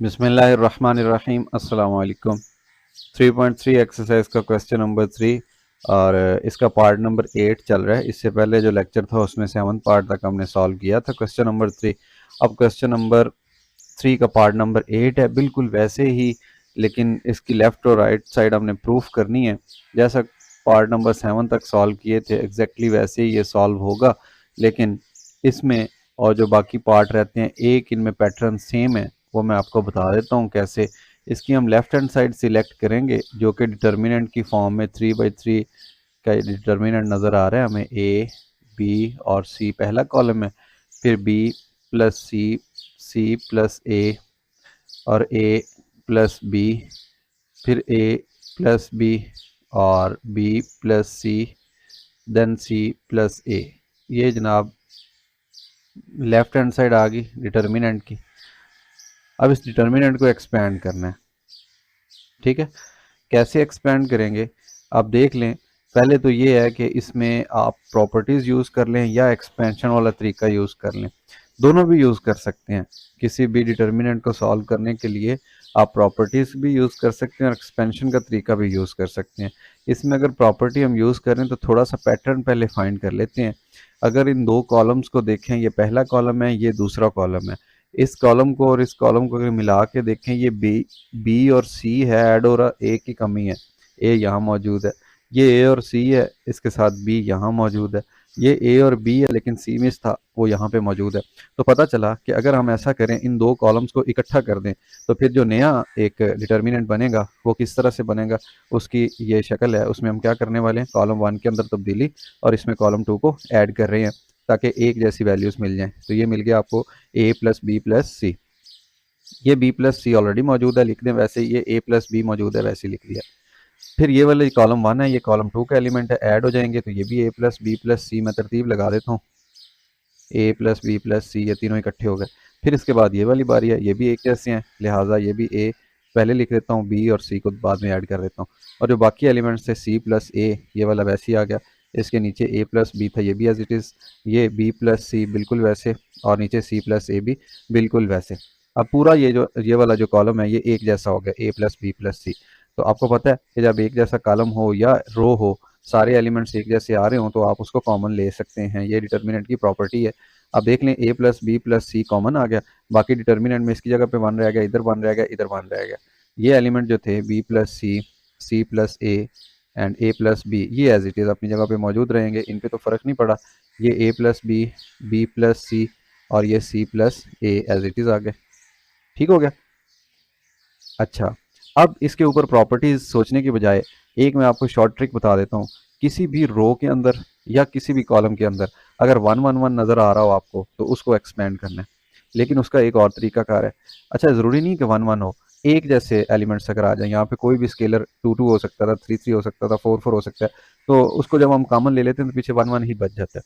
बिस्मिल्लाहिर्रहमानिर्रहीम अस्सलाम वालेकुम। 3.3 एक्सरसाइज का क्वेश्चन नंबर 3 और इसका पार्ट नंबर 8 चल रहा है। इससे पहले जो लेक्चर था उसमें 7 पार्ट तक हमने सॉल्व किया था क्वेश्चन नंबर 3। अब क्वेश्चन नंबर 3 का पार्ट नंबर 8 है, बिल्कुल वैसे ही, लेकिन इसकी लेफ़्ट और राइट साइड हमने प्रूफ करनी है। जैसा पार्ट नंबर 7 तक सॉल्व किए थे एग्जैक्टली वैसे ही ये सॉल्व होगा, लेकिन इसमें और जो बाकी पार्ट रहते हैं एक इनमें पैटर्न सेम है, वो मैं आपको बता देता हूँ कैसे। इसकी हम लेफ्ट हैंड साइड सिलेक्ट करेंगे जो कि डिटर्मिनेंट की फॉर्म में 3/3 का डिटर्मिनेंट नज़र आ रहा है हमें। ए, बी और सी पहला कॉलम है, फिर B plus C, C plus ए और ए प्लस बी, फिर ए प्लस बी और बी प्लस सी, देन सी प्लस ए। ये जनाब लेफ्ट हैंड साइड आ गई डिटर्मिनेंट की। अब इस डिटर्मिनेंट को एक्सपेंड करना है, ठीक है। कैसे एक्सपेंड करेंगे आप देख लें। पहले तो ये है कि इसमें आप प्रॉपर्टीज़ यूज़ कर लें या एक्सपेंशन वाला तरीका यूज़ कर लें, दोनों भी यूज़ कर सकते हैं। किसी भी डिटर्मिनेंट को सॉल्व करने के लिए आप प्रॉपर्टीज़ भी यूज़ कर सकते हैं और एक्सपेंशन का तरीका भी यूज़ कर सकते हैं। इसमें अगर प्रॉपर्टी हम यूज़ करें तो थोड़ा सा पैटर्न पहले फाइंड कर लेते हैं। अगर इन दो कॉलम्स को देखें, ये पहला कॉलम है, ये दूसरा कॉलम है। इस कॉलम को और इस कॉलम को अगर मिला के देखें, ये बी और सी है ऐड, और ए की कमी है, ए यहाँ मौजूद है। ये ए और सी है, इसके साथ बी यहाँ मौजूद है। ये ए और बी है लेकिन सी मिस था, वो यहाँ पे मौजूद है। तो पता चला कि अगर हम ऐसा करें, इन दो कॉलम्स को इकट्ठा कर दें, तो फिर जो नया एक डिटर्मिनेंट बनेगा वो किस तरह से बनेगा, उसकी ये शक्ल है। उसमें हम क्या करने वाले हैं, कॉलम 1 के अंदर तब्दीली और इसमें कॉलम 2 को ऐड कर रहे हैं ताकि एक जैसी वैल्यूज़ मिल जाएँ। तो ये मिल गया आपको ए प्लस बी प्लस सी। ये बी प्लस सी ऑलरेडी मौजूद है, लिख दें वैसे। ये ए प्लस बी मौजूद है, वैसे लिख लिया। फिर ये वाले कॉलम 1 है, ये कॉलम 2 का एलिमेंट है, ऐड हो जाएंगे तो ये भी ए प्लस बी प्लस सी। मैं तरतीब लगा देता हूँ, ए प्लस बी प्लस सी, ये तीनों इकट्ठे हो गए। फिर इसके बाद ये वाली बारी है, ये भी एक जैसे हैं, लिहाजा ये भी ए पहले लिख देता हूँ, बी और सी को बाद में ऐड कर देता हूँ। और जो बाकी एलिमेंट्स थे सी प्लस ए, ये वाला वैसे ही आ गया। इसके नीचे ए प्लस बी था, ये भी एज इट इज़। ये बी प्लस सी बिल्कुल वैसे, और नीचे सी प्लस ए भी बिल्कुल वैसे। अब पूरा ये वाला जो कॉलम है ये एक जैसा हो गया, a plus B plus C. तो आपको पता है कि जब एक जैसा कॉलम हो या रो हो, सारे एलिमेंट्स एक जैसे आ रहे हों, तो आप उसको कॉमन ले सकते हैं। ये डिटर्मिनेंट की प्रॉपर्टी है। अब देख लें, a plus B plus C common आ गया, बाकी डिटर्मिनेंट में इसकी जगह पे 1 रह गया, इधर 1 रह गया, इधर 1 रह गया। ये एलिमेंट जो थे B plus C, C plus A and A plus B, ये एज इट इज़ अपनी जगह पे मौजूद रहेंगे, इन पे तो फ़र्क नहीं पड़ा। ये A plus B, B plus सी और ये C plus A as it is आ गए। ठीक हो गया। अच्छा, अब इसके ऊपर प्रॉपर्टीज सोचने की बजाय एक मैं आपको शॉर्ट ट्रिक बता देता हूँ। किसी भी रो के अंदर या किसी भी कॉलम के अंदर अगर 1 1 1 नज़र आ रहा हो आपको, तो उसको एक्सपेंड करना है, लेकिन उसका एक और तरीका कार है। अच्छा, ज़रूरी नहीं कि 1 1 हो, एक जैसे एलिमेंट्स अगर आ जाए, यहाँ पे कोई भी स्केलर 2 2 हो सकता था, 3 3 हो सकता था, 4 4 हो सकता है, तो उसको जब हम कॉमन ले लेते हैं तो पीछे 1 1 ही बच जाता है।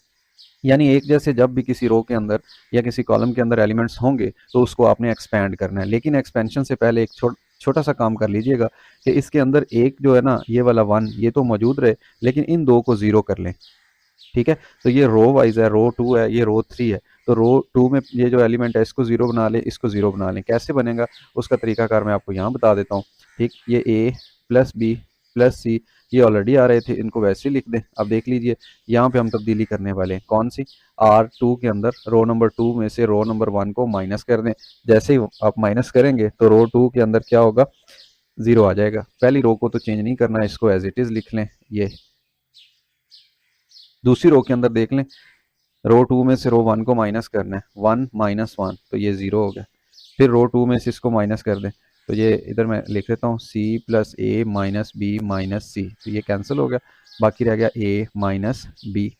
यानी एक जैसे जब भी किसी रो के अंदर या किसी कॉलम के अंदर एलिमेंट्स होंगे तो उसको आपने एक्सपैंड करना है। लेकिन एक्सपेंशन से पहले एक छोटा सा काम कर लीजिएगा कि इसके अंदर एक जो है ना, ये वाला 1 ये तो मौजूद रहे, लेकिन इन दो को 0 कर लें। ठीक है, तो ये रो वाइज है, रो 2 है, ये रो 3 है। तो रो 2 में ये जो एलिमेंट है इसको 0 बना लें, इसको 0 बना लें। कैसे बनेगा उसका तरीकाकार मैं आपको यहाँ बता देता हूँ। ठीक, ये ए प्लस बी प्लस सी ये ऑलरेडी आ रहे थे, इनको वैसे ही लिख दें। अब देख लीजिए, यहाँ पे हम तब्दीली करने वाले हैं, कौन सी, R2 के अंदर रो नंबर 2 में से रो नंबर 1 को माइनस कर दें। जैसे ही आप माइनस करेंगे तो रो 2 के अंदर क्या होगा, 0 आ जाएगा। पहली रो को तो चेंज नहीं करना, इसको एज इट इज़ लिख लें। ये दूसरी रो के अंदर देख लें, रो 2 में से रो 1 को माइनस करना है, 1 माइनस 1 तो ये 0 हो गया। फिर रो 2 में से इसको माइनस कर दें, तो ये इधर मैं लिख लेता हूँ, सी प्लस ए माइनस बी माइनस सी, तो ये कैंसिल हो गया, बाकी रह गया ए माइनस बी।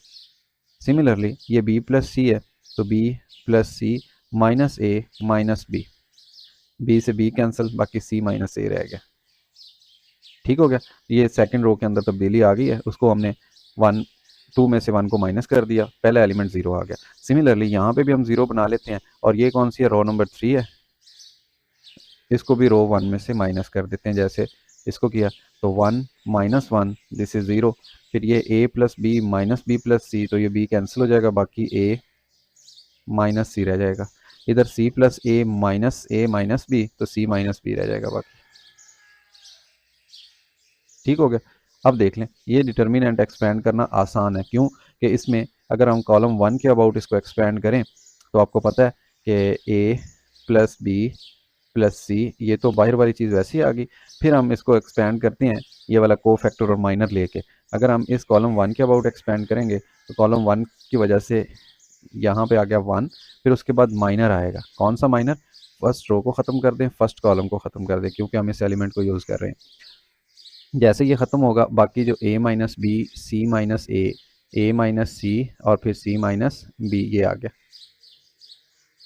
सिमिलरली ये बी प्लस सी है, तो B plus C minus A minus B, B से बी कैंसिल, बाकी सी माइनस ए रह गया। ठीक हो गया। ये सेकंड रो के अंदर तब्दीली आ गई है, उसको हमने 1 2 में से 1 को माइनस कर दिया, पहला एलिमेंट 0 आ गया। सिमिलरली यहाँ पे भी हम 0 बना लेते हैं, और ये कौन सी है, रो नंबर 3 है, इसको भी रो 1 में से माइनस कर देते हैं। जैसे इसको किया तो 1 माइनस 1 दिस इज 0। फिर ये a plus B minus B plus C, तो ये b कैंसिल हो जाएगा, बाकी a माइनस सी रह जाएगा। इधर सी प्लस ए माइनस बी, तो सी माइनस बी रह जाएगा बाकी। ठीक हो गया। अब देख लें, ये डिटर्मिनेंट एक्सपेंड करना आसान है, क्यों कि इसमें अगर हम कॉलम 1 के अबाउट इसको एक्सपेंड करें तो आपको पता है कि ए प्लस बी प्लस सी, ये तो बाहर वाली चीज़ वैसे ही आ गई। फिर हम इसको एक्सपेंड करते हैं ये वाला को फैक्टर और माइनर लेके। अगर हम इस कॉलम 1 के अबाउट एक्सपेंड करेंगे तो कॉलम 1 की वजह से यहाँ पे आ गया 1, फिर उसके बाद माइनर आएगा। कौन सा माइनर? फर्स्ट रो को ख़त्म कर दें, फर्स्ट कॉलम को ख़त्म कर दें, क्योंकि हम इस एलिमेंट को यूज़ कर रहे हैं। जैसे ये ख़त्म होगा, बाकी जो a minus B, C minus A minus सी और फिर सी माइनस बी, ये आ गया।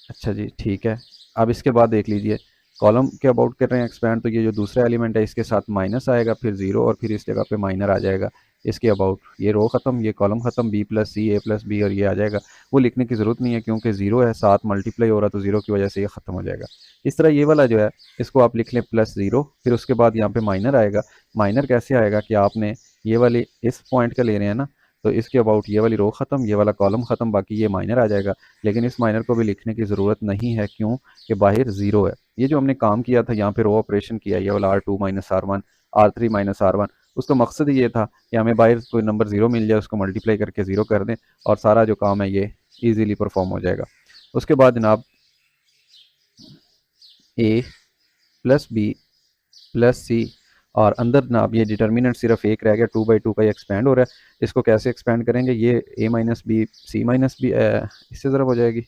अच्छा जी, ठीक है। अब इसके बाद देख लीजिए, कॉलम के अबाउट कर रहे हैं एक्सपैंड, तो ये जो दूसरा एलिमेंट है इसके साथ माइनस आएगा, फिर ज़ीरो और फिर इस जगह पे माइनर आ जाएगा इसके अबाउट। ये रो ख़त्म, ये कॉलम ख़त्म, B plus c a plus B, और ये आ जाएगा। वो लिखने की ज़रूरत नहीं है क्योंकि ज़ीरो है, साथ मल्टीप्लाई हो रहा, तो ज़ीरो की वजह से ये ख़त्म हो जाएगा। इस तरह ये वाला जो है इसको आप लिख लें प्लस ज़ीरो, फिर उसके बाद यहाँ पर माइनर आएगा। माइनर कैसे आएगा कि आपने ये वाली इस पॉइंट का ले रहे हैं ना, तो इसके अबाउट ये वाली रो ख़त्म, ये वाला कॉलम ख़त्म, बाकी ये माइनर आ जाएगा। लेकिन इस माइनर को भी लिखने की ज़रूरत नहीं है, क्यों कि बाहर ज़ीरो है। ये जो हमने काम किया था यहाँ पे रो ऑपरेशन किया, ये वाला R2 minus R1, R3 minus R1, उसका मकसद ये था कि हमें बाहर कोई नंबर ज़ीरो मिल जाए, उसको मल्टीप्लाई करके ज़ीरो कर दें और सारा जो काम है ये ईजीली परफॉर्म हो जाएगा। उसके बाद जनाब ए प्लस बी प्लस सी, और अंदर जनाब ये डिटर्मिनेंट सिर्फ एक रह गया, 2/2 का ये एक्सपेंड हो रहा है। इसको कैसे एक्सपेंड करेंगे? ये a minus B C minus b, इससे ज़रा हो जाएगी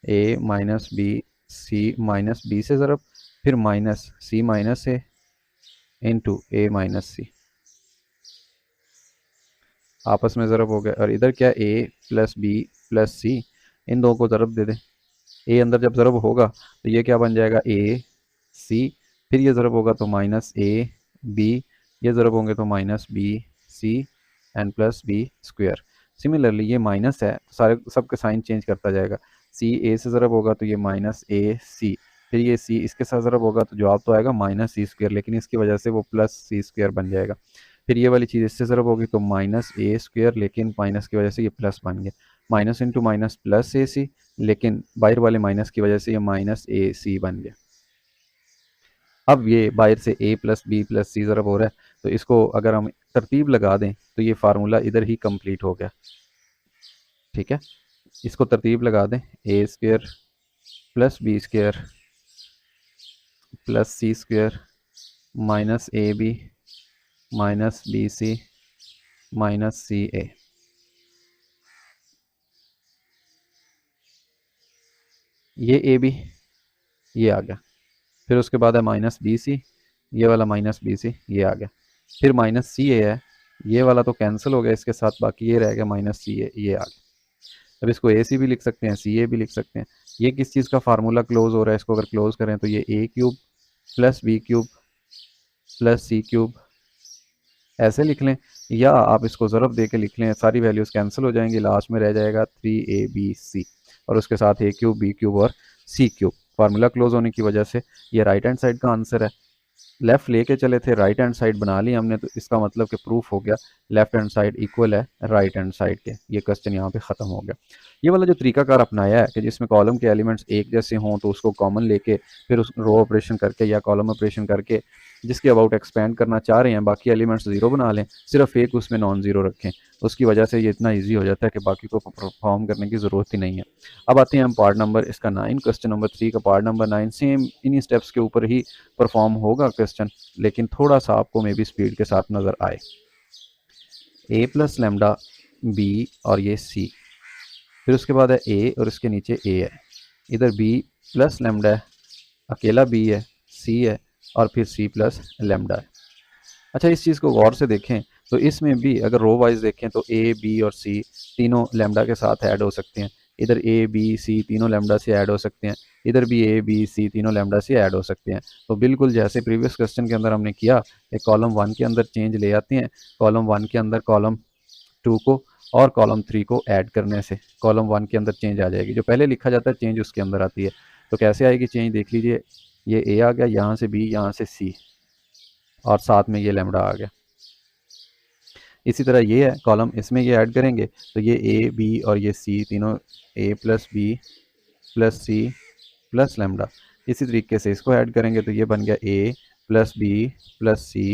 a minus B C minus b से ज़रब, फिर minus c minus a into A minus c, आपस में ज़रब हो गया। और इधर क्या, a plus B plus c, इन दो को ज़रब दे दें। ए अंदर जब ज़रब होगा तो ये क्या बन जाएगा, ए सी, फिर ये ज़रब होगा तो माइनस ए बी, ये ज़रब होंगे तो minus B C and plus B square. Similarly ये माइनस है, सारे सबके साइन चेंज करता जाएगा। सी ए से ज़रब होगा तो ये माइनस ए सी, फिर ये सी इसके साथ ज़रब होगा तो जवाब तो आएगा माइनस सी स्क्वायर, लेकिन इसकी वजह से वो प्लस सी स्क्वायर बन जाएगा। फिर ये वाली चीज़ इससे ज़रब होगी तो माइनस ए स्क्वायर, लेकिन माइनस की वजह से ये प्लस बन गया। माइनस इंटू माइनस प्लस ए सी, लेकिन बाहर वाले माइनस की वजह से ये माइनस ए सी बन गया। अब ये बाहर से a प्लस बी प्लस सी ज़रब हो रहा है, तो इसको अगर हम तरतीब लगा दें तो ये फार्मूला इधर ही कंप्लीट हो गया। ठीक है, इसको तरतीब लगा दें, a square plus B square plus c square minus A b minus B C minus c a. ये ए बी ये आ गया, फिर उसके बाद है माइनस बी सी, ये वाला माइनस बी सी ये आ गया, फिर माइनस सी ए है, ये वाला तो कैंसिल हो गया इसके साथ, बाकी ये रह गया माइनस सी ए, ये आ गया। अब इसको ए सी भी लिख सकते हैं, सी ए भी लिख सकते हैं। ये किस चीज़ का फार्मूला क्लोज हो रहा है? इसको अगर क्लोज करें तो ये a cube plus b cube plus c cube ऐसे लिख लें, या आप इसको ज़रब दे के लिख लें, सारी वैल्यूज़ कैंसिल हो जाएंगी, लास्ट में रह जाएगा 3ab और उसके साथ ए क्यूब बी क्यूब और सी क्यूब। फार्मूला क्लोज होने की वजह से ये राइट हैंड साइड का आंसर है। लेफ़्ट लेके चले थे, राइट हैंड साइड बना ली हमने, तो इसका मतलब कि प्रूफ हो गया लेफ्ट हैंड साइड इक्वल है राइट हैंड साइड के। ये क्वेश्चन यहाँ पे ख़त्म हो गया। ये वाला जो तरीकाकार अपनाया है कि जिसमें कॉलम के एलिमेंट्स एक जैसे हों तो उसको कॉमन लेके फिर उस रो ऑपरेशन करके या कॉलम ऑपरेशन करके जिसके अबाउट एक्सपेंड करना चाह रहे हैं बाकी एलिमेंट्स ज़ीरो बना लें, सिर्फ एक उसमें नॉन ज़ीरो रखें, उसकी वजह से ये इतना ईजी हो जाता है कि बाकी को परफॉर्म करने की ज़रूरत ही नहीं है। अब आते हैं हम पार्ट नंबर इसका 9, क्वेश्चन नंबर 3 का पार्ट नंबर 9। सेम इन्हीं स्टेप्स के ऊपर ही परफॉर्म होगा क्वेश्चन, लेकिन थोड़ा सा आपको मे बी स्पीड के साथ नज़र आए। ए प्लस लेमडा बी और ये सी, फिर उसके बाद है ए और इसके नीचे ए है, इधर बी प्लस लेमडा है, अकेला बी है, सी है और फिर सी प्लस लेमडा है। अच्छा, इस चीज़ को गौर से देखें तो इसमें भी अगर रो वाइज देखें तो ए बी और सी तीनों लेमडा के साथ ऐड हो सकते हैं, इधर ए बी सी तीनों लेमडा से ऐड हो सकते हैं, इधर भी ए बी सी तीनों लेमडा से ऐड हो सकते हैं। तो बिल्कुल जैसे प्रीवियस क्वेश्चन के अंदर हमने किया, एक कॉलम 1 के अंदर चेंज ले आते हैं, कॉलम 1 के अंदर कॉलम 2 को और कॉलम 3 को ऐड करने से कॉलम 1 के अंदर चेंज आ जाएगी। जो पहले लिखा जाता है चेंज उसके अंदर आती है। तो कैसे आएगी चेंज, देख लीजिए, ये ए आ गया, यहाँ से बी, यहाँ से सी और साथ में ये लेमडा आ गया। इसी तरह ये है कॉलम, इसमें ये ऐड करेंगे तो ये ए बी और ये सी तीनों a plus B plus c plus lambda. इसी तरीके से इसको ऐड करेंगे तो ये बन गया a plus B plus c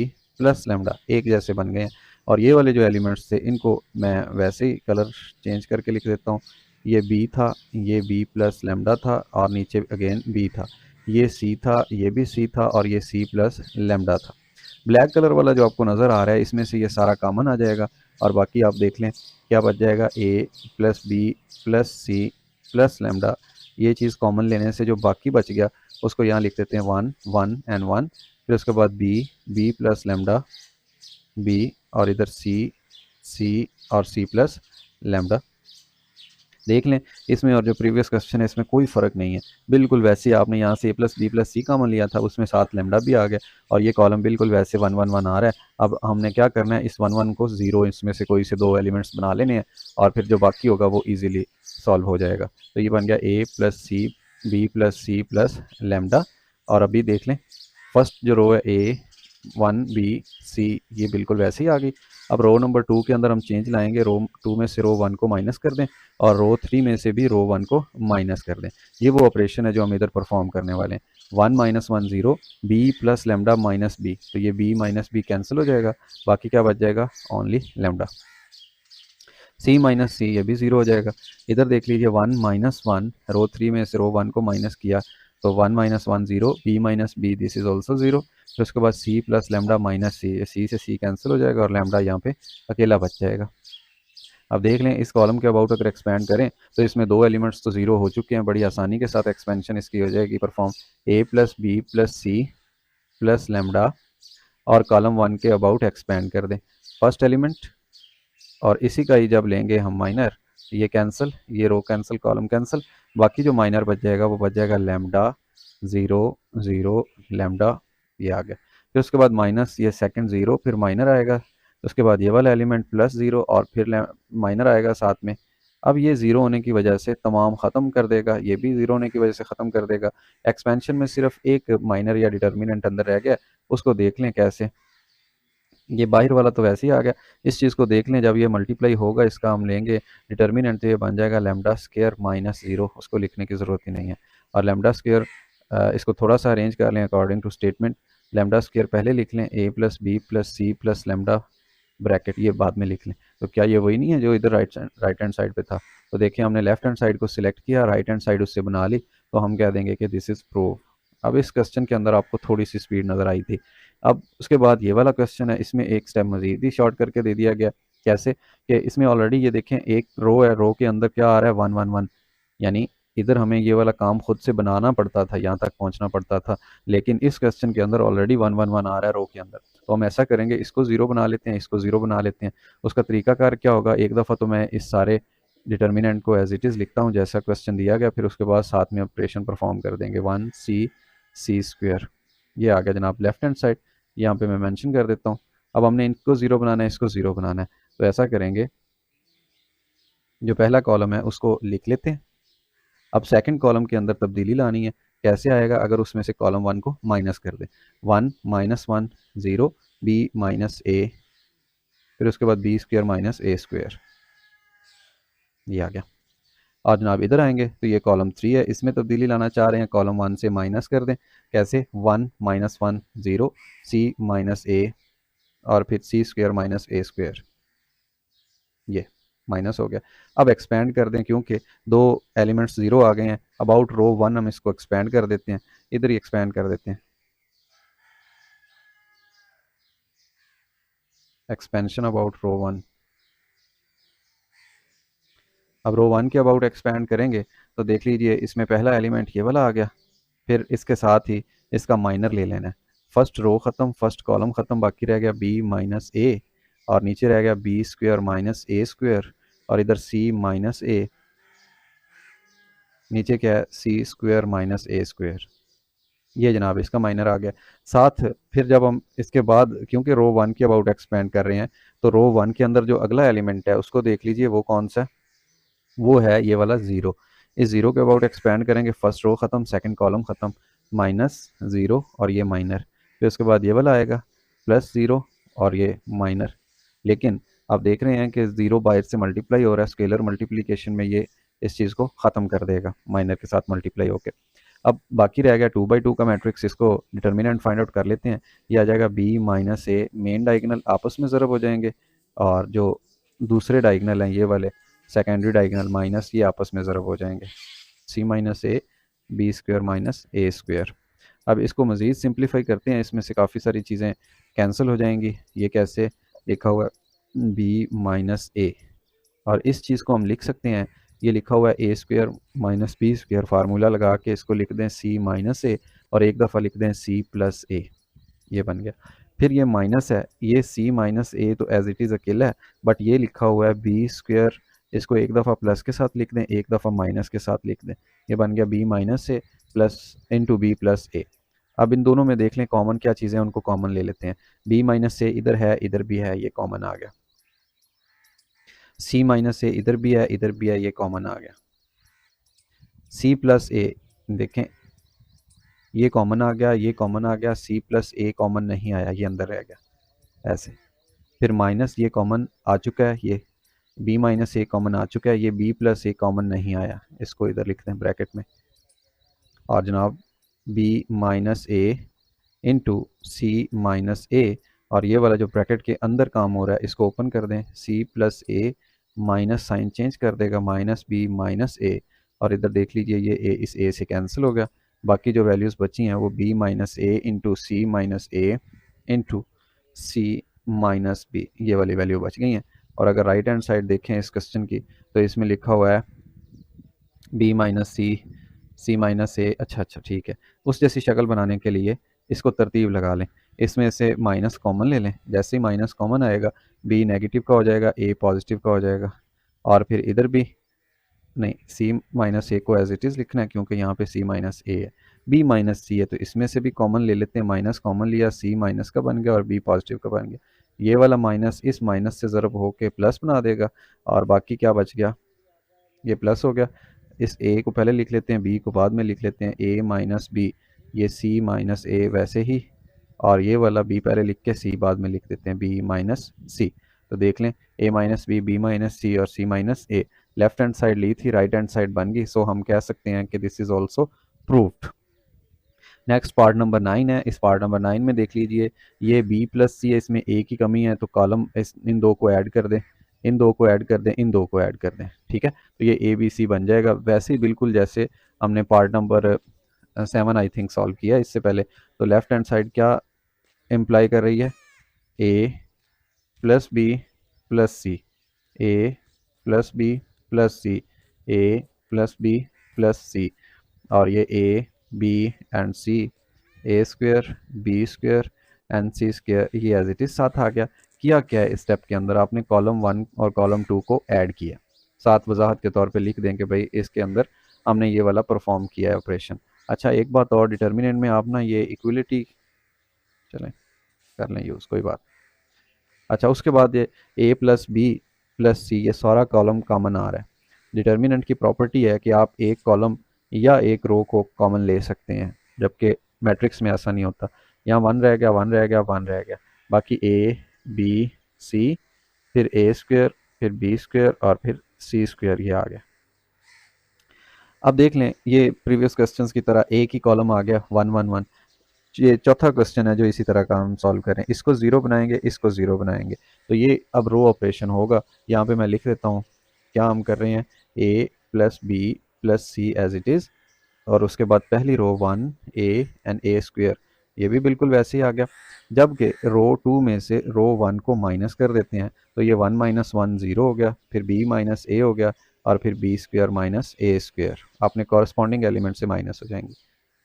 plus lambda, एक जैसे बन गए हैं। और ये वाले जो एलिमेंट्स थे इनको मैं वैसे ही कलर चेंज करके लिख देता हूँ। ये बी था, ये बी प्लस लेमडा था, और नीचे अगेन बी था। ये सी था, ये भी सी था, और ये सी प्लस लेमडा था। ब्लैक कलर वाला जो आपको नज़र आ रहा है इसमें से ये सारा कॉमन आ जाएगा, और बाकी आप देख लें क्या बच जाएगा, a plus B plus c plus lambda. ये चीज़ कॉमन लेने से जो बाकी बच गया उसको यहाँ लिख देते हैं 1 1 एंड 1। फिर उसके बाद बी प्लस लेमडा बी, और इधर सी और सी प्लस लेमडा। देख लें इसमें और जो प्रीवियस क्वेश्चन है इसमें कोई फ़र्क नहीं है, बिल्कुल वैसे ही आपने यहाँ से ए प्लस बी प्लस सी कॉमन लिया था, उसमें साथ लेमडा भी आ गया, और ये कॉलम बिल्कुल वैसे 1 1 1 आ रहा है। अब हमने क्या करना है, इस 1 1 को ज़ीरो, इसमें से कोई से दो एलिमेंट्स बना लेने हैं, और फिर जो बाकी होगा वो ईजिली सॉल्व हो जाएगा। तो ये बन गया a plus c b plus c plus lambda. और अभी देख लें फर्स्ट जो रो है ए 1 बी सी, ये बिल्कुल वैसे ही आ गई। अब रो नंबर 2 के अंदर हम चेंज लाएंगे, रो 2 में से रो 1 को माइनस कर दें, और रो 3 में से भी रो 1 को माइनस कर दें। ये वो ऑपरेशन है जो हम इधर परफॉर्म करने वाले हैं। 1 minus 1 0, B plus lambda minus B, तो ये बी माइनस बी कैंसिल हो जाएगा, बाकी क्या बच जाएगा, ओनली लेमडा। सी माइनस सी, ये भी ज़ीरो हो जाएगा। इधर देख लीजिए 1 माइनस 1, रो 3 में से रो 1 को माइनस किया तो 1 minus 1 0, B minus B, this is also zero. फिर उसके बाद C plus lambda minus C से सी कैंसिल हो जाएगा, और लेमडा यहाँ पे अकेला बच जाएगा। अब देख लें इस कॉलम के अबाउट अगर एक्सपेंड करें तो इसमें दो एलिमेंट्स तो ज़ीरो हो चुके हैं, बड़ी आसानी के साथ एक्सपेंशन इसकी हो जाएगी perform. A plus B plus c plus lambda, और कॉलम 1 के अबाउट एक्सपेंड कर दें फर्स्ट एलिमेंट, और इसी का ही जब लेंगे हम माइनर, ये कैंसिल, ये रो कैंसिल कॉलम कैंसिल, बाकी जो माइनर बच जाएगा वो बच जाएगा लेमडा 0 0 लेमडा, ये आ गया। फिर उसके बाद माइनस ये सेकंड 0, फिर माइनर आएगा, उसके बाद ये वाला एलिमेंट प्लस 0, और फिर माइनर आएगा साथ में। अब ये ज़ीरो होने की वजह से तमाम ख़त्म कर देगा, ये भी ज़ीरो होने की वजह से ख़त्म कर देगा। एक्सपेंशन में सिर्फ एक माइनर या डिटर्मिनेंट अंदर रह गया, उसको देख लें कैसे। ये बाहर वाला तो वैसे ही आ गया, इस चीज़ को देख लें, जब ये मल्टीप्लाई होगा इसका हम लेंगे डिटर्मिनेंट, तो ये बन जाएगा लेमडा स्क्वायर माइनस 0, उसको लिखने की ज़रूरत ही नहीं है। और लेमडा स्क्वायर इसको थोड़ा सा अरेंज कर लें according to statement. Lambda square पहले लिख लें, a plus B plus c plus lambda bracket, ये बाद में लिख लें। तो क्या ये वही नहीं है जो इधर राइट हैंड साइड पे था? तो देखिए हमने लेफ्ट हैंड साइड को सिलेक्ट किया, राइट हैंड साइड उससे बना ली, तो हम कह देंगे कि दिस इज़ प्रूव। अब इस क्वेश्चन के अंदर आपको थोड़ी सी स्पीड नज़र आई थी। अब उसके बाद ये वाला क्वेश्चन है, इसमें एक स्टेप मजीद ही शॉर्ट करके दे दिया गया। कैसे कि इसमें ऑलरेडी ये देखें एक रो है, रो के अंदर क्या आ रहा है 1 1 1, यानी इधर हमें ये वाला काम खुद से बनाना पड़ता था, यहाँ तक पहुँचना पड़ता था, लेकिन इस क्वेश्चन के अंदर ऑलरेडी 1 1 1 आ रहा है रो के अंदर। तो हम ऐसा करेंगे, इसको ज़ीरो बना लेते हैं, इसको ज़ीरो बना लेते हैं। उसका तरीकाकार क्या होगा, एक दफ़ा तो मैं इस सारे डिटर्मिनेंट को एज इट इज़ लिखता हूँ जैसा क्वेश्चन दिया गया, फिर उसके बाद साथ में ऑपरेशन परफॉर्म कर देंगे 1 सी स्क्वायर, ये आ गया जनाब लेफ्ट हैंड साइड, यहाँ पे मैं मेंशन कर देता हूँ। अब हमने इनको ज़ीरो बनाना है, इसको ज़ीरो बनाना है, तो ऐसा करेंगे, जो पहला कॉलम है उसको लिख लेते हैं। अब सेकंड कॉलम के अंदर तब्दीली लानी है, कैसे आएगा, अगर उसमें से कॉलम 1 को माइनस कर दें, 1 माइनस 1 0, बी माइनस ए, फिर उसके बाद B square minus A square, ये आ गया। और जनाब इधर आएंगे तो ये कॉलम 3 है, इसमें तब्दीली लाना चाह रहे हैं, कॉलम 1 से माइनस कर दें, कैसे, 1 माइनस 1 0, सी माइनस ए, और फिर सी स्क्वायर माइनस ए स्क्वायर, ये माइनस हो गया। अब एक्सपेंड कर दें, क्योंकि दो एलिमेंट्स ज़ीरो आ गए हैं, अबाउट रो 1 हम इसको एक्सपेंड कर देते हैं, इधर ही एक्सपेंड कर देते हैं, एक्सपेंशन अबाउट रो 1। अब रो 1 के अबाउट एक्सपेंड करेंगे तो देख लीजिए इसमें पहला एलिमेंट ये वाला आ गया, फिर इसके साथ ही इसका माइनर ले लेना है। फर्स्ट रो ख़त्म, फर्स्ट कॉलम ख़त्म, बाकी रह गया बी माइनस ए, और नीचे रह गया B square minus A square, और इधर सी माइनस ए, नीचे क्या है, सी स्क्वायर माइनस ए स्क्वायर, ये जनाब इसका माइनर आ गया। साथ फिर जब हम इसके बाद, क्योंकि रो 1 के अबाउट एक्सपेंड कर रहे हैं, तो रो 1 के अंदर जो अगला एलिमेंट है उसको देख लीजिए वो कौन सा है, वो है ये वाला ज़ीरो। इस ज़ीरो के अबाउट एक्सपेंड करेंगे, फर्स्ट रो ख़त्म, सेकंड कॉलम ख़त्म, माइनस ज़ीरो और ये माइनर, फिर उसके बाद ये वाला आएगा प्लस ज़ीरो और ये माइनर। लेकिन आप देख रहे हैं कि ज़ीरो बाहर से मल्टीप्लाई हो रहा है, स्केलर मल्टीप्लिकेशन में ये इस चीज़ को ख़त्म कर देगा माइनर के साथ मल्टीप्लाई होकर। अब बाकी रह गया 2/2 का मैट्रिक्स, इसको डिटर्मिनेंट फाइंड आउट कर लेते हैं। ये आ जाएगा b माइनस ए, मेन डायगोनल आपस में ज़रब हो जाएंगे और जो दूसरे डायगोनल हैं ये वाले सेकेंडरी डायगोनल माइनस, ये आपस में ज़रब हो जाएंगे। c minus A B square minus A square. अब इसको मज़ीद सिंप्लीफाई करते हैं, इसमें से काफ़ी सारी चीज़ें कैंसिल हो जाएंगी। ये कैसे लिखा हुआ है b माइनस ए, और इस चीज़ को हम लिख सकते हैं, ये लिखा हुआ है a square minus b square, formula लगा के इसको लिख दें सी माइनस ए और एक दफ़ा लिख दें सी प्लस ए, ये बन गया। फिर ये माइनस है, ये सी माइनस ए तो एज इट इज़ अकेला है, बट ये लिखा हुआ है बी स्क्वायर, इसको एक दफ़ा प्लस के साथ लिख दें, एक दफ़ा माइनस के साथ लिख दें, ये बन गया बी माइनस ए प्लस इंटू बी प्लस ए। अब इन दोनों में देख लें कॉमन क्या चीज़ें हैं, उनको कॉमन ले लेते हैं। बी माइनस ए इधर है, इधर भी है, ये कॉमन आ गया। c माइनस ए इधर भी है, इधर भी है, ये कॉमन आ गया। c प्लस ए देखें, ये कॉमन आ गया, ये कॉमन आ गया, c प्लस ए कॉमन नहीं आया, ये अंदर रह गया ऐसे। फिर माइनस ये कॉमन आ चुका है, ये b माइनस ए कॉमन आ चुका है, ये b प्लस ए कॉमन नहीं आया, इसको इधर लिखते हैं ब्रैकेट में। और जनाब b minus a into C minus ए, और ये वाला जो ब्रैकेट के अंदर काम हो रहा है इसको ओपन कर दें, c प्लस ए माइनस साइन चेंज कर देगा माइनस बी माइनस ए, और इधर देख लीजिए ये a इस a से कैंसिल हो गया, बाकी जो वैल्यूज़ बची हैं वो b minus a into C minus a into C minus B, ये वाली वैल्यू बच गई हैं। और अगर राइट हैंड साइड देखें इस क्वेश्चन की तो इसमें लिखा हुआ है b माइनस सी माइनस ए, अच्छा ठीक है। उस जैसी शक्ल बनाने के लिए इसको तरतीब लगा लें, इसमें से माइनस कॉमन ले लें, जैसे ही माइनस कॉमन आएगा b नेगेटिव का हो जाएगा, a पॉजिटिव का हो जाएगा, और फिर इधर भी नहीं, c माइनस ए को एज इट इज़ लिखना है क्योंकि यहाँ पे c माइनस ए है, b माइनस सी है तो इसमें से भी कॉमन ले लेते हैं, माइनस कॉमन लिया, c माइनस का बन गया और b पॉजिटिव का बन गया। ये वाला माइनस इस माइनस से ज़रब होके प्लस बना देगा, और बाकी क्या बच गया, ये प्लस हो गया। इस a को पहले लिख लेते हैं, b को बाद में लिख लेते हैं, a माइनस बी, ये c माइनस ए वैसे ही, और ये वाला b पहले लिख के c बाद में लिख देते हैं, b माइनस सी। तो देख लें a minus b, b minus सी और c minus a, left hand side ली थी, राइट हैंड साइड बन गई, सो हम कह सकते हैं कि this is also proved. Next part number 9 है, इस पार्ट नंबर 9 में देख लीजिए, ये b प्लस सी है, इसमें a की कमी है तो कॉलम इन दो को ऐड कर दें, इन दो को ऐड कर दें, इन दो को ऐड कर दें, ठीक है। तो ये ए बी सी बन जाएगा, वैसे ही बिल्कुल जैसे हमने part number 7 I think solve किया इससे पहले। तो लेफ्ट हैंड साइड क्या इम्प्लाई कर रही है, a plus B plus c, a plus B plus c, a plus B plus सी, और ये a b and c, a square b square and c square, ये एज इट इज़ साथ आ गया। किया क्या है इस स्टेप के अंदर, आपने कॉलम 1 और कॉलम 2 को ऐड किया, साथ वजाहत के तौर पे लिख दें कि भाई इसके अंदर हमने ये वाला परफॉर्म किया है ऑपरेशन। अच्छा एक बात और, डिटर्मिनेंट में आप ना ये इक्वलिटी चलें कर लें यूज़, कोई बात। अच्छा उसके बाद ये a प्लस बी प्लस सी, ये सारा कॉलम कॉमन आ रहा है। डिटर्मिनेंट की प्रॉपर्टी है कि आप एक कॉलम या एक रो को कॉमन ले सकते हैं, जबकि मैट्रिक्स में ऐसा नहीं होता। यहाँ 1 रह गया, 1 रह गया, 1 रह गया, बाकी a b c, फिर a स्क्वायर, फिर b स्क्वायर और फिर c स्क्वायर, ये आ गया। अब देख लें ये प्रीवियस क्वेश्चंस की तरह एक ही कॉलम आ गया 1 1 1। ये चौथा क्वेश्चन है जो इसी तरह का हम सॉल्व करें, इसको ज़ीरो बनाएंगे, इसको ज़ीरो बनाएंगे, तो ये अब रो ऑपरेशन होगा। यहाँ पे मैं लिख देता हूँ क्या हम कर रहे हैं, a plus B plus C as it is, और उसके बाद पहली row 1 a and a square, ये भी बिल्कुल वैसे ही आ गया। जबकि रो 2 में से रो 1 को माइनस कर देते हैं तो ये 1 माइनस 1 ज़ीरो हो गया, फिर b माइनस ए हो गया, और फिर b square minus a square, अपने कॉरस्पॉन्डिंग एलिमेंट से माइनस हो जाएंगे।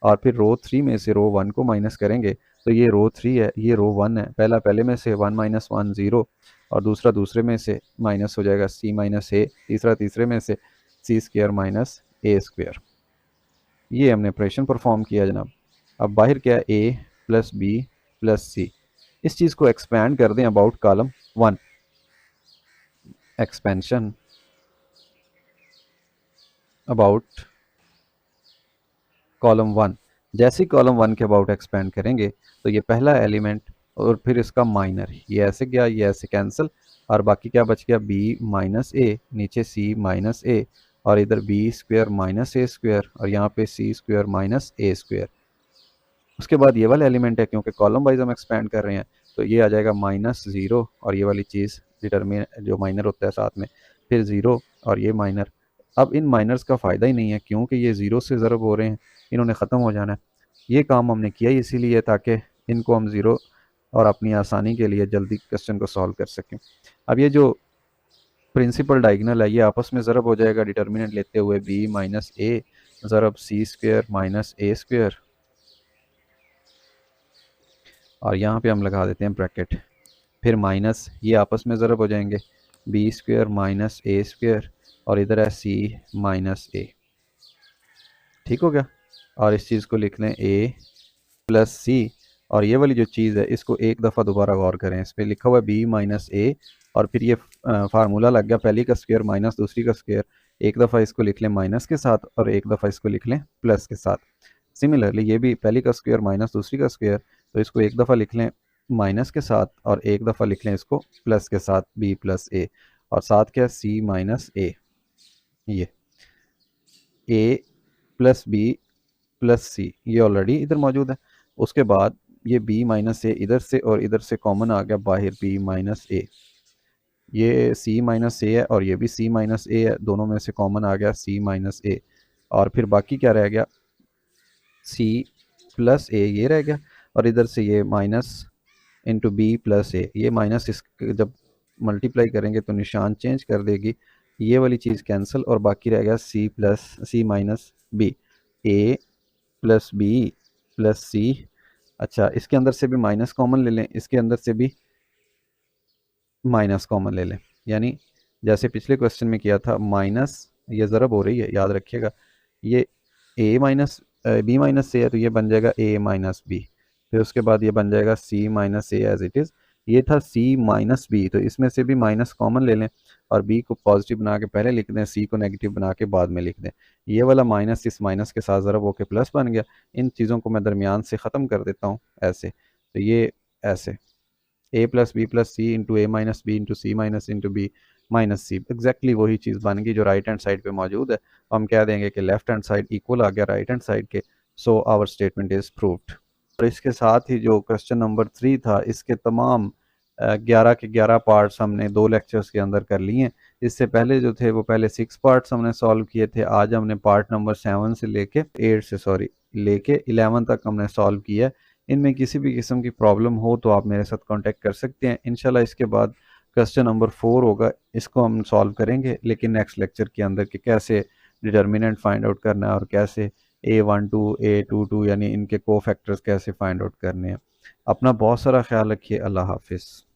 और फिर रो 3 में से रो 1 को माइनस करेंगे तो ये रो 3 है, ये रो 1 है, पहला पहले में से 1 माइनस 1 ज़ीरो, और दूसरा दूसरे में से माइनस हो जाएगा c माइनस ए, तीसरा तीसरे में से c square minus a square. ये हमने ऑपरेशन परफॉर्म किया जनाब। अब बाहर क्या है, a प्लस बी प्लस सी, इस चीज़ को एक्सपैंड कर दें about column 1, expansion about column 1। जैसे ही कॉलम 1 के अबाउट एक्सपेंड करेंगे तो ये पहला एलिमेंट और फिर इसका माइनर, ये ऐसे गया, ये ऐसे कैंसिल, और बाकी क्या बच गया, b माइनस ए, नीचे c माइनस ए, और इधर B square minus A square और यहाँ पे सी स्क्वायर माइनस ए स्क्वायर। उसके बाद ये वाला एलिमेंट है, क्योंकि कॉलम वाइज हम एक्सपेंड कर रहे हैं, तो ये आ जाएगा -0 और ये वाली चीज़ डिटरमिन जो माइनर होता है साथ में, फिर 0 और ये माइनर। अब इन माइनर्स का फ़ायदा ही नहीं है, क्योंकि ये 0 से ज़रब हो रहे हैं, इन्होंने ख़त्म हो जाना है। ये काम हमने किया ही इसीलिए ताकि इनको हम 0 और अपनी आसानी के लिए जल्दी क्वेश्चन को सॉल्व कर सकें। अब ये जो प्रिंसिपल डायगोनल है ये आपस में ज़रब हो जाएगा डिटर्मिनेंट लेते हुए b minus A ज़रब C square minus A square, और यहाँ पे हम लगा देते हैं ब्रैकेट, फिर माइनस ये आपस में ज़रब हो जाएंगे B square minus A square और इधर है सी माइनस ए। ठीक हो गया। और इस चीज़ को लिख लें ए प्लस सी, और ये वाली जो चीज़ है इसको एक दफ़ा दोबारा गौर करें, इस पर लिखा हुआ है बी माइनस ए और फिर ये फार्मूला लग गया पहली का स्क्वायर माइनस दूसरी का स्क्वायर, एक दफ़ा इसको लिख लें माइनस के साथ और एक दफ़ा इसको लिख लें प्लस के साथ। सिमिलरली ये भी पहली का स्क्वायर माइनस दूसरी का स्क्वायर, तो इसको एक दफ़ा लिख लें माइनस के साथ और एक दफ़ा लिख लें इसको प्लस के साथ बी प्लस ए, और साथ क्या सी माइनस ए, ये ए प्लस बी प्लस सी ये ऑलरेडी इधर मौजूद है। उसके बाद ये b माइनस ए इधर से और इधर से कॉमन आ गया बाहर b माइनस ए, ये c माइनस ए है और ये भी c माइनस ए है, दोनों में से कॉमन आ गया c माइनस ए, और फिर बाकी क्या रह गया c प्लस ए ये रह गया, और इधर से ये माइनस इंटू बी प्लस ए, ये माइनस इस जब मल्टीप्लाई करेंगे तो निशान चेंज कर देगी, ये वाली चीज़ कैंसिल और बाकी रह गया c प्लस सी माइनस बी, ए प्लस बी प्लस सी। अच्छा इसके अंदर से भी माइनस कॉमन ले लें, इसके अंदर से भी माइनस कॉमन ले लें, यानी जैसे पिछले क्वेश्चन में किया था माइनस ये ज़रब हो रही है याद रखिएगा, ये a माइनस बी माइनस ए है तो ये बन जाएगा a माइनस बी, फिर उसके बाद ये बन जाएगा c minus A as it is, ये था c माइनस बी, तो इसमें से भी माइनस कॉमन ले लें और b को पॉजिटिव बना के पहले लिख दें, c को नेगेटिव बना के बाद में लिख दें, ये वाला माइनस इस माइनस के साथ ज़रब होकर प्लस बन गया। इन चीज़ों को मैं दरमियान से ख़त्म कर देता हूँ ऐसे, तो ये ऐसे a plus B plus C into A minus B into C minus into B minus C, exactly वही चीज़ बन गई जो राइट हैंड साइड पे मौजूद है। हम कह देंगे कि लेफ्ट हैंड साइड इक्वल आ गया राइट हैंड साइड के, so our statement is proved. और इसके साथ ही जो क्वेश्चन नंबर 3 था इसके तमाम 11 के 11 पार्ट्स हमने 2 लेक्चर्स के अंदर कर लिए हैं। इससे पहले जो थे वो पहले 6 पार्ट्स हमने सॉल्व किए थे, आज हमने पार्ट नंबर 7 से लेके 8 से सॉरी लेके 11 तक हमने सॉल्व किया है। इनमें किसी भी किस्म की प्रॉब्लम हो तो आप मेरे साथ कांटेक्ट कर सकते हैं। इंशाल्लाह इसके बाद क्वेश्चन नंबर 4 होगा, इसको हम सॉल्व करेंगे लेकिन नेक्स्ट लेक्चर के अंदर कि कैसे डिटर्मिनेंट फाइंड आउट करना है और कैसे A12 A22 यानी इनके को फैक्टर्स कैसे फाइंड आउट करने हैं। अपना बहुत सारा ख्याल रखिए। अल्लाह हाफिज़।